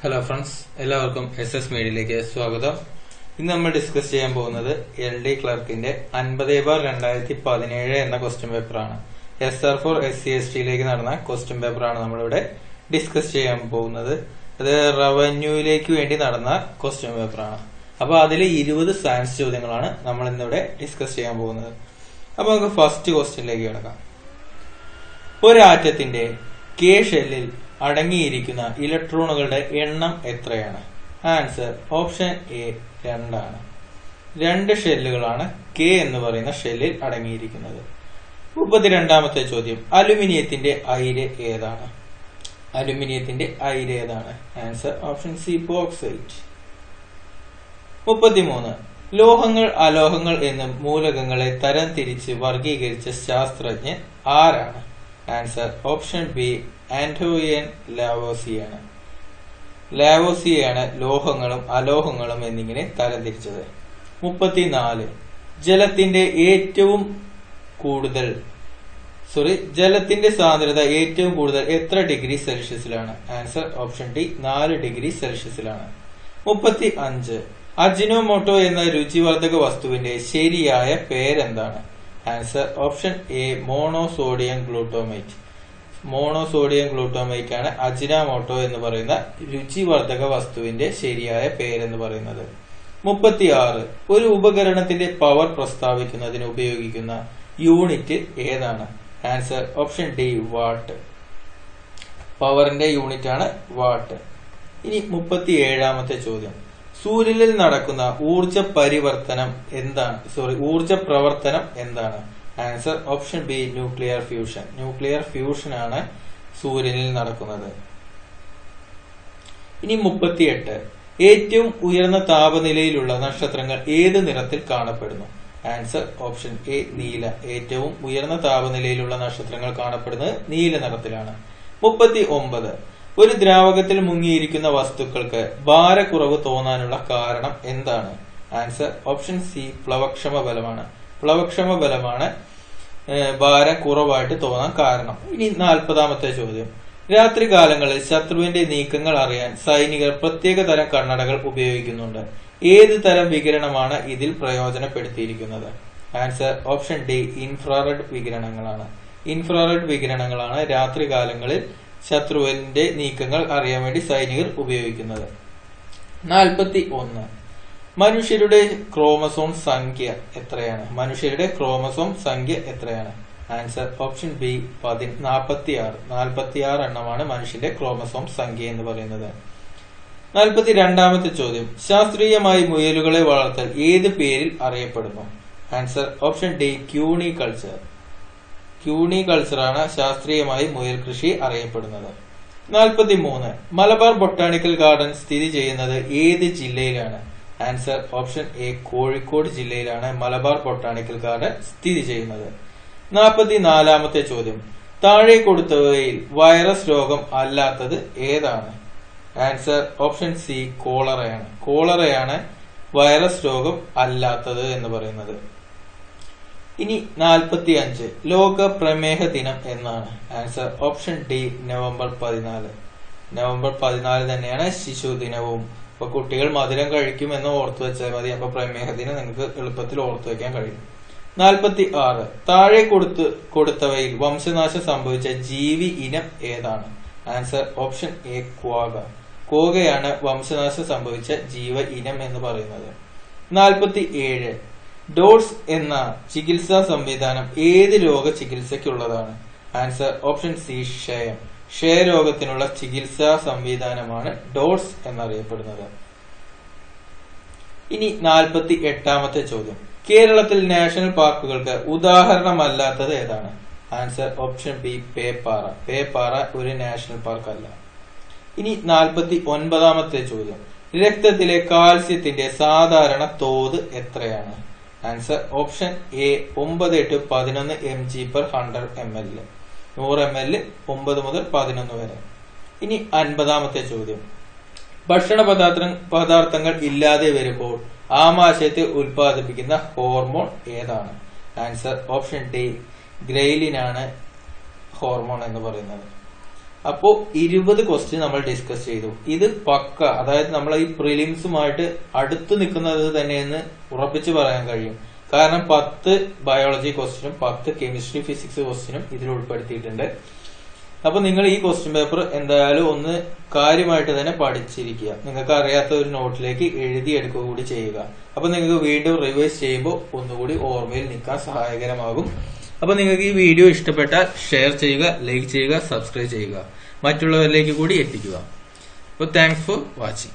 Hello friends, എല്ലാവർക്കും SS മീഡിയയിലേക്ക് സ്വാഗതം. ഇന്ന് നമ്മൾ ഡിസ്കസ് ചെയ്യാൻ പോകുന്നത് LD ക്ലർക്കിന്റെ 50/2017 എന്ന ക്വസ്റ്റ്യൻ പേപ്പറാണ്. SR4 SC/ST നടന്ന ക്വസ്റ്റ്യൻ പേപ്പറാണ് നമ്മളിവിടെ ഡിസ്കസ് ചെയ്യാൻ പോകുന്നത്. അത് റവന്യൂയിലേക്ക് വേണ്ടി നടന്ന ക്വസ്റ്റ്യൻ പേപ്പറാണ്. അപ്പൊ അതിൽ 20 സയൻസ് ചോദ്യങ്ങളാണ് നമ്മൾ ഇന്നിവിടെ ഡിസ്കസ് ചെയ്യാൻ പോകുന്നത്. അപ്പൊ നമുക്ക് ഫസ്റ്റ് ക്വസ്റ്റ്യനിലേക്ക് കിടക്കാം. ഒരാറ്റത്തിന്റെ K ഷെല്ലിൽ അടങ്ങിയിരിക്കുന്ന ഇലക്ട്രോണുകളുടെ എണ്ണം എത്രയാണ്? ആൻസർ ഓപ്ഷൻ എ 2 ആണ്. 2 ഷെല്ലുകളാണ് K എന്ന് പറയുന്ന ഷെല്ലിൽ അടങ്ങിയിരിക്കുന്നത്. 32ാമത്തെ ചോദ്യം, അലുമിനിയത്തിന്റെ അയിര് ഏതാണ്? അലുമിനിയത്തിന്റെ അയിര് ഏതാണ്? Answer option C bauxite. 33, ലോഹങ്ങൾ അലോഹങ്ങൾ എന്നും മൂലകങ്ങളെ തരം തിരിച്ച് വർഗീകരിച്ച ശാസ്ത്രജ്ഞൻ ആരാണ്? ആൻസർ ഓപ്ഷൻ ബി ആന്റോയിൻ ലാവോസിയാണ്. ലാവോസിയാണ് ലോഹങ്ങളും അലോഹങ്ങളും എന്നിങ്ങനെ തരംതിരിച്ചത്. 34, ജലത്തിന്റെ സാന്ദ്രത ഏറ്റവും കൂടുതൽ എത്ര ഡിഗ്രി സെൽഷ്യസിലാണ്? ആൻസർ ഓപ്ഷൻ ഡി 4 ഡിഗ്രി സെൽഷ്യസിലാണ്. 35, അജിനോമോട്ടോ എന്ന രുചിവർദ്ധക വസ്തുവിന്റെ ശരിയായ പേരെന്താണ്? Answer option A monosodium glutamate. Monosodium glutamate ആണ് അജിനോമോട്ടോ എന്ന് പറയുന്ന രുചിവർദ്ധക വസ്തുവിന്റെ ശരിയായ പേരെന്ന് പറയുന്നത്. 36, ഒരു ഉപകരണത്തിന്റെ പവർ പ്രസ്താവിക്കുന്നതിന് ഉപയോഗിക്കുന്ന യൂണിറ്റ് ഏതാണ്? Answer option D what. പവറിന്റെ യൂണിറ്റ് ആണ് വാട്ട്. ഇനി 37ാമത്തെ ചോദ്യം, സൂര്യനിൽ നടക്കുന്ന ഊർജ പ്രവർത്തനം എന്താണ്? Answer option B nuclear fusion. Nuclear fusion ആണ് സൂര്യനിൽ നടക്കുന്നത്. ഇനി 38, ഏറ്റവും ഉയർന്ന താപനിലയിലുള്ള നക്ഷത്രങ്ങൾ ഏത് നിറത്തിൽ കാണപ്പെടുന്നു? ആൻസർ ഓപ്ഷൻ എ നീല. ഏറ്റവും ഉയർന്ന താപനിലയിലുള്ള നക്ഷത്രങ്ങൾ കാണപ്പെടുന്നത് നീല നിറത്തിലാണ്. 39, ഒരു ദ്രാവകത്തിൽ മുങ്ങിയിരിക്കുന്ന വസ്തുക്കൾക്ക് ഭാരക്കുറവ് തോന്നാനുള്ള കാരണം എന്താണ്? ആൻസർ ഓപ്ഷൻ സി പ്ലവക്ഷമ ബലമാണ്. പ്ലവക്ഷമ ബലമാണ് ഭാരം കുറവായിട്ട് തോന്നാൻ കാരണം. ഇനി 40ാമത്തെ ചോദ്യം, രാത്രികാലങ്ങളിൽ ശത്രുവിന്റെ നീക്കങ്ങൾ അറിയാൻ സൈനികർ പ്രത്യേക തരം കണ്ണടകൾ ഉപയോഗിക്കുന്നുണ്ട്. ഏത് തരം വികിരണമാണ് ഇതിൽ പ്രയോജനപ്പെടുത്തിയിരിക്കുന്നത്? ആൻസർ ഓപ്ഷൻ ഡി ഇൻഫ്രാറെഡ് വികിരണങ്ങളാണ്. ഇൻഫ്രാറെഡ് വികിരണങ്ങളാണ് രാത്രികാലങ്ങളിൽ ശത്രുവിന്റെ നീക്കങ്ങൾ അറിയാൻ വേണ്ടി സൈനികർ ഉപയോഗിക്കുന്നത്. 41, മനുഷ്യരുടെ ക്രോമസോം സംഖ്യ എത്രയാണ്? മനുഷ്യരുടെ ക്രോമസോം സംഖ്യ എത്രയാണ്? ആൻസർ ഓപ്ഷൻ ബി 46 എണ്ണമാണ് മനുഷ്യന്റെ ക്രോമസോം സംഖ്യ എന്ന് പറയുന്നത്. 42ാമത്തെ ചോദ്യം, ശാസ്ത്രീയമായി മുയലുകളെ വളർത്തൽ ഏത് പേരിൽ അറിയപ്പെടുന്നു? Answer option D cuniculture. ക്യൂണി കൾച്ചറാണ് ശാസ്ത്രീയമായി മുയൽ കൃഷി അറിയപ്പെടുന്നത്. 43, മലബാർ ബൊട്ടാണിക്കൽ ഗാർഡൻ സ്ഥിതി ചെയ്യുന്നത് ഏത് ജില്ലയിലാണ്? ആൻസർ ഓപ്ഷൻ എ കോഴിക്കോട് ജില്ലയിലാണ് മലബാർ ബൊട്ടാണിക്കൽ ഗാർഡൻ സ്ഥിതി ചെയ്യുന്നത്. 44ാമത്തെ ചോദ്യം, താഴെ കൊടുത്തവയിൽ വൈറസ് രോഗം അല്ലാത്തത് ഏതാണ്? ആൻസർ ഓപ്ഷൻ സി കോളറയാണ്. കോളറയാണ് വൈറസ് രോഗം അല്ലാത്തത് എന്ന് പറയുന്നത്. ഇനി 45, ലോക പ്രമേഹ ദിനം എന്നാണ്? Answer option D November 14. November 14 തന്നെയാണ് ശിശു ദിനവും. അപ്പൊ കുട്ടികൾ മധുരം കഴിക്കുമെന്ന് ഓർത്തു വെച്ചാൽ മതി. അപ്പൊ പ്രമേഹ ദിനം നിങ്ങൾക്ക് എളുപ്പത്തിൽ ഓർത്തു വെക്കാൻ കഴിയും. 46, താഴെ കൊടുത്തവയിൽ വംശനാശം സംഭവിച്ച ജീവി ഇനം ഏതാണ്? Answer option A quagga. ക്വാഗയാണ് വംശനാശം സംഭവിച്ച ജീവ ഇനം എന്ന് പറയുന്നത്. 47, ഡോട്സ് എന്ന ചികിത്സാ സംവിധാനം ഏത് രോഗ ചികിത്സയ്ക്കുള്ളതാണ്? ആൻസർ ഓപ്ഷൻ സി ക്ഷയം. ക്ഷയരോഗത്തിനുള്ള ചികിത്സാ സംവിധാനമാണ് ഡോട്സ് എന്നറിയപ്പെടുന്നത്. ഇനി 48ാമത്തെ ചോദ്യം, കേരളത്തിൽ നാഷണൽ പാർക്കുകൾക്ക് ഉദാഹരണമല്ലാത്തത് ഏതാണ്? Answer option B Peppara. Peppara ഒരു നാഷണൽ പാർക്ക് അല്ല. ഇനി 49ാമത്തെ ചോദ്യം, രക്തത്തിലെ കാൽസ്യത്തിന്റെ സാധാരണ തോത് എത്രയാണ്? Answer option A 9-11 mg/100 ml. 100 ml 9 മുതൽ 11 വരെ. ഇനി 50ാമത്തെ ചോദ്യം, ഭക്ഷണ പദാർത്ഥങ്ങൾ ഇല്ലാതെ വരുമ്പോൾ ആമാശയത്തെ ഉൽപ്പാദിപ്പിക്കുന്ന ഹോർമോൺ ഏതാണ്? ആൻസർ ഓപ്ഷൻ ഡി ഗ്രൈലിൻ ആണ് ഹോർമോൺ എന്ന് പറയുന്നത്. അപ്പോ 20 ക്വസ്റ്റ്യൻ നമ്മൾ ഡിസ്കസ് ചെയ്തു. ഇത് പക്ക, അതായത് നമ്മൾ ഈ പ്രിലിംസുമായിട്ട് അടുത്ത് നിൽക്കുന്നത് തന്നെയെന്ന് ഉറപ്പിച്ച് പറയാൻ കഴിയും. കാരണം 10 ബയോളജി ക്വസ്റ്റ്യനും 10 കെമിസ്ട്രി ഫിസിക്സ് ക്വസ്റ്റ്യനും ഇതിൽ ഉൾപ്പെടുത്തിയിട്ടുണ്ട്. അപ്പൊ നിങ്ങൾ ഈ ക്വസ്റ്റ്യൻ പേപ്പർ എന്തായാലും ഒന്ന് കാര്യമായിട്ട് തന്നെ പഠിച്ചിരിക്കുക. നിങ്ങൾക്ക് അറിയാത്ത ഒരു നോട്ടിലേക്ക് എഴുതിയെടുക്കുക കൂടി ചെയ്യുക. അപ്പൊ നിങ്ങൾക്ക് വീണ്ടും റിവൈസ് ചെയ്യുമ്പോൾ ഒന്നുകൂടി ഓർമ്മയിൽ നിൽക്കാൻ സഹായകരമാകും. അപ്പൊ നിങ്ങൾക്ക് ഈ വീഡിയോ ഇഷ്ടപ്പെട്ടാൽ ഷെയർ ചെയ്യുക, ലൈക്ക് ചെയ്യുക, സബ്സ്ക്രൈബ് ചെയ്യുക, മറ്റുള്ളവരിലേക്ക് കൂടി എത്തിക്കുക. അപ്പോൾ താങ്ക്സ് ഫോർ വാച്ചിങ്.